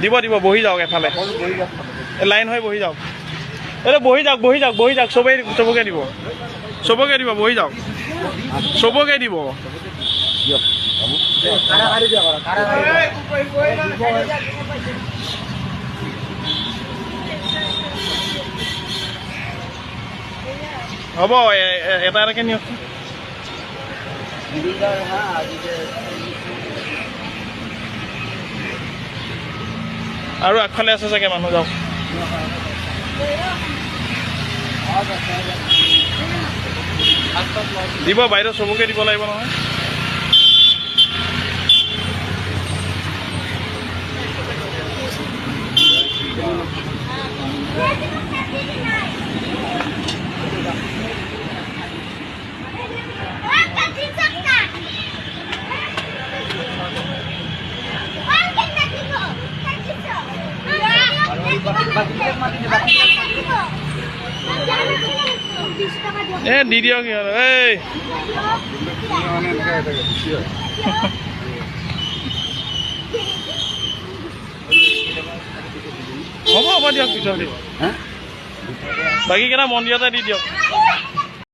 দিব দিব বহি যাওক এফালে লাইন হৈ বহি যাওক এই বহি যাওক চবকে দিব বহি যাওক চবকে দিব হ'ব এটা এটাকে নিয়ক আৰু আগফালে আছে চাগে মানুহ যাওক দিব বাইদেউ চবকে দিব লাগিব নহয় দি দিয়ক এই হ'ব দিয়ক পিছত দিব বাকীকেইটা মন্দিৰতে দি দিয়ক